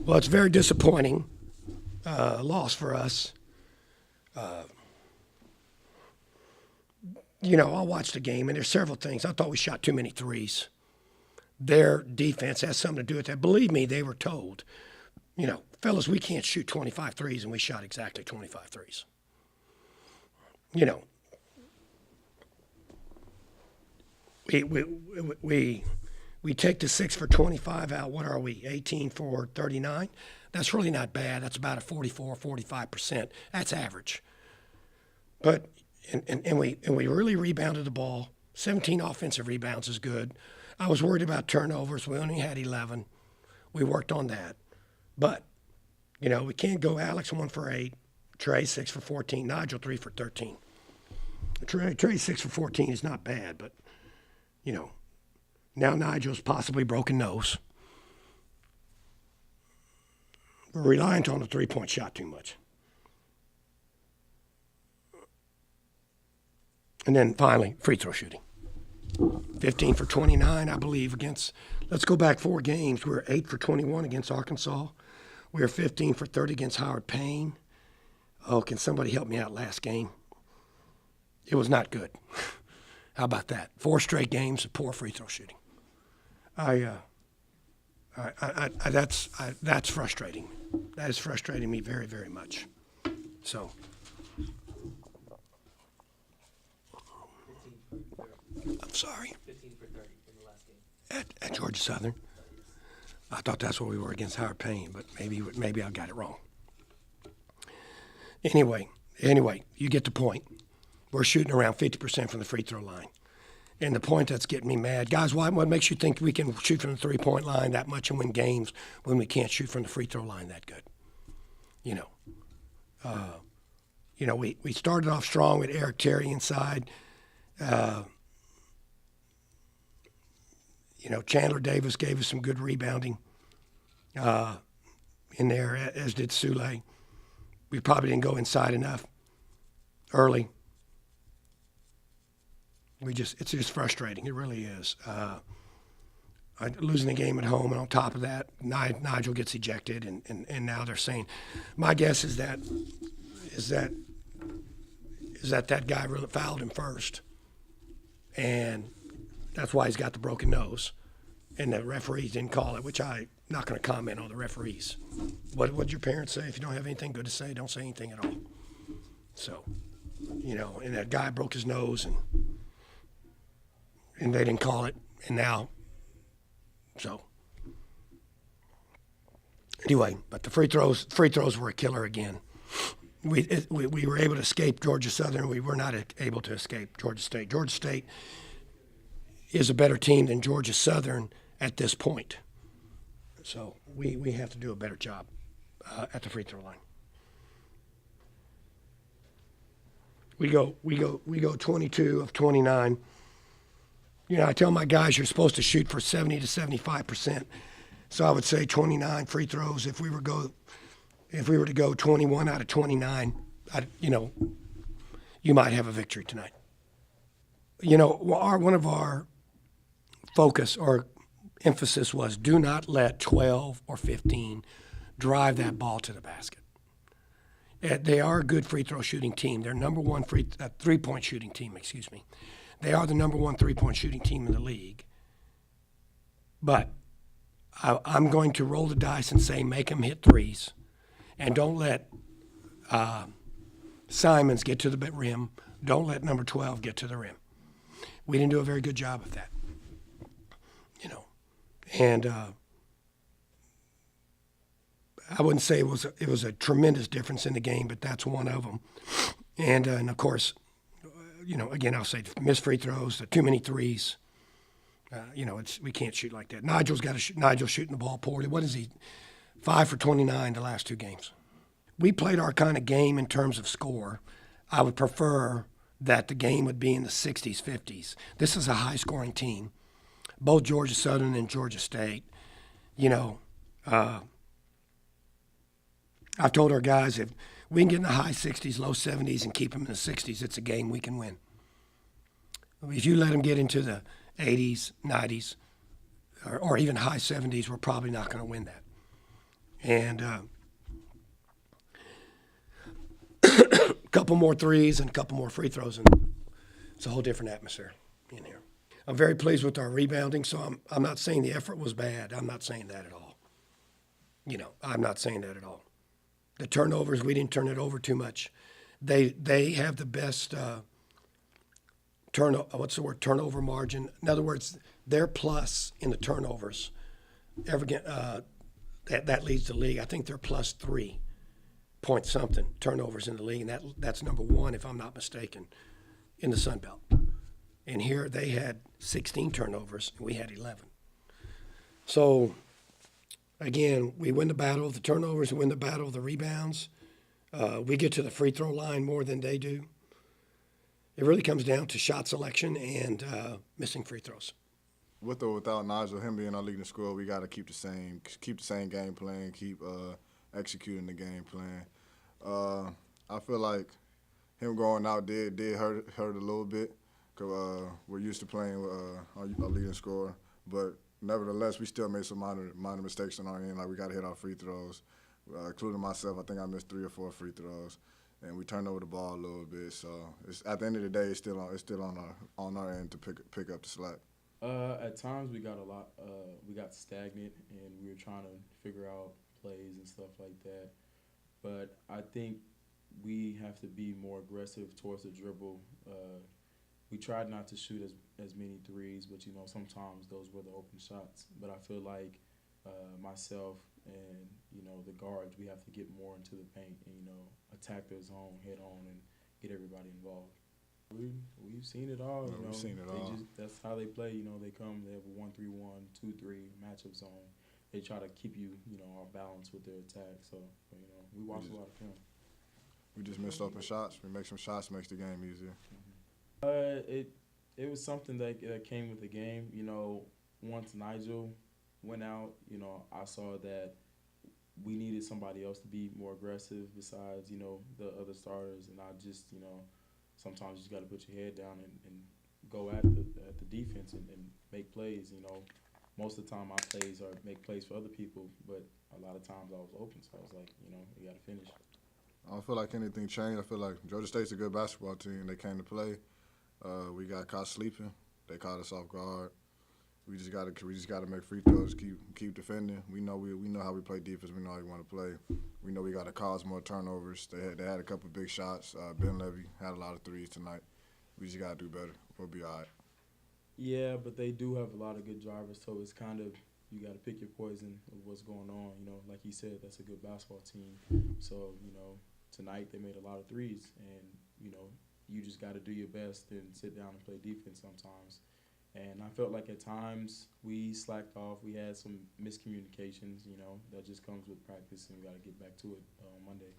Well, it's very disappointing loss for us. I watched the game, and there's several things. I thought we shot too many threes. Their defense has something to do with that. Believe me, they were told, fellas, we can't shoot 25 threes, and we shot exactly 25 threes. We take the 6 for 25 out. What are we, 18 for 39? That's really not bad. That's about a 44, 45%. That's average. But and we really rebounded the ball. 17 offensive rebounds is good. I was worried about turnovers. We only had 11. We worked on that. But, we can't go Alex 1 for 8, Trey 6 for 14, Nigel 3 for 13. Trey 6 for 14 is not bad, but, now Nigel's possibly broken nose. We're reliant on the three-point shot too much. And then finally, free throw shooting. 15 for 29, I believe, against, let's go back 4 games. We were 8 for 21 against Arkansas. We were 15 for 30 against Howard Payne. Oh, can somebody help me out last game? It was not good. How about that? 4 straight games of poor free throw shooting. That's frustrating. That is frustrating me very, very much. So. I'm sorry. 15 for 30 in the last game. At Georgia Southern. I thought that's what we were against Howard Payne, but maybe I got it wrong. Anyway, you get the point. We're shooting around 50% from the free throw line. And the point that's getting me mad, guys, what makes you think we can shoot from the three-point line that much and win games when we can't shoot from the free throw line that good? We started off strong with Eric Terry inside. Chandler Davis gave us some good rebounding in there, as did Sule. We probably didn't go inside enough early. It's just frustrating. It really is. Losing the game at home, and on top of that, Nigel gets ejected, and now they're saying, my guess is that guy really fouled him first, and that's why he's got the broken nose, and the referees didn't call it, which I'm not going to comment on the referees. What'd your parents say? If you don't have anything good to say, don't say anything at all. So, and that guy broke his nose, and they didn't call it, and now, so. Anyway, but the free throws were a killer again. We were able to escape Georgia Southern. We were not able to escape Georgia State. Georgia State is a better team than Georgia Southern at this point. So we have to do a better job at the free throw line. We go 22 of 29. I tell my guys you're supposed to shoot for 70 to 75%. So I would say 29 free throws. If we were to go 21 out of 29, you might have a victory tonight. One of our focus or emphasis was do not let 12 or 15 drive that ball to the basket. They are a good free throw shooting team. They're number one three-point shooting team, excuse me. They are the number one three-point shooting team in the league. But I'm going to roll the dice and say make them hit threes. And don't let Simons get to the rim. Don't let number 12 get to the rim. We didn't do a very good job of that. And I wouldn't say it was a tremendous difference in the game, but that's one of them. And of course, again, I'll say missed free throws, too many threes. We can't shoot like that. Nigel's shooting the ball poorly. What is he? 5 for 29 the last 2 games. We played our kind of game in terms of score. I would prefer that the game would be in the 60s, 50s. This is a high-scoring team. Both Georgia Southern and Georgia State. I've told our guys if we can get in the high 60s, low 70s, and keep them in the 60s, it's a game we can win. If you let them get into the 80s, 90s, or even high 70s, we're probably not going to win that. And a couple more threes and a couple more free throws, and it's a whole different atmosphere in here. I'm very pleased with our rebounding, so I'm not saying the effort was bad. I'm not saying that at all. I'm not saying that at all. The turnovers, we didn't turn it over too much. They have the best turnover margin. In other words, their plus in the turnovers that leads the league. I think they're plus 3 point something turnovers in the league, and that's number 1, if I'm not mistaken, in the Sun Belt. And here they had 16 turnovers, and we had 11. So, again, we win the battle of the turnovers, we win the battle of the rebounds. We get to the free throw line more than they do. It really comes down to shot selection and missing free throws. With or without Nigel, him being our leading scorer, we got to keep the same game plan, keep executing the game plan. I feel like him going out did hurt a little bit, because we're used to playing with our leading scorer. But nevertheless, we still made some minor mistakes on our end. Like, we got to hit our free throws, including myself. I think I missed 3 or 4 free throws, and we turned over the ball a little bit. So at the end of the day, it's still on our end to pick up the slack. At times we got we got stagnant, and we were trying to figure out plays and stuff like that. But I think we have to be more aggressive towards the dribble. We tried not to shoot as many threes, but sometimes those were the open shots. But I feel like myself and the guards, we have to get more into the paint and attack their zone head on and get everybody involved. We've seen it all. We've seen it all. That's how they play. They come, they have a 1-3-1, 2-3 matchup zone. They try to keep you, off balance with their attack. So, we watch a lot of film. We just missed open shots. We make some shots, makes the game easier. It was something that came with the game. Once Nigel went out, I saw that we needed somebody else to be more aggressive besides, the other starters. And I just, sometimes you just got to put your head down and go at the defense and make plays. Most of the time my plays make plays for other people, but a lot of times I was open, so I was like, you got to finish. I don't feel like anything changed. I feel like Georgia State's a good basketball team. They came to play. We got caught sleeping. They caught us off guard. We just gotta make free throws, keep defending. We know how we play defense. We know how we want to play. We know we got to cause more turnovers. They had a couple of big shots. Ben Levy had a lot of threes tonight. We just gotta do better. We'll be all right. Yeah, but they do have a lot of good drivers, so it's kind of you got to pick your poison of what's going on. Like he said, that's a good basketball team. So tonight they made a lot of threes, and you just got to do your best and sit down and play defense sometimes. And I felt like at times we slacked off. We had some miscommunications, that just comes with practice, and we got to get back to it on Monday.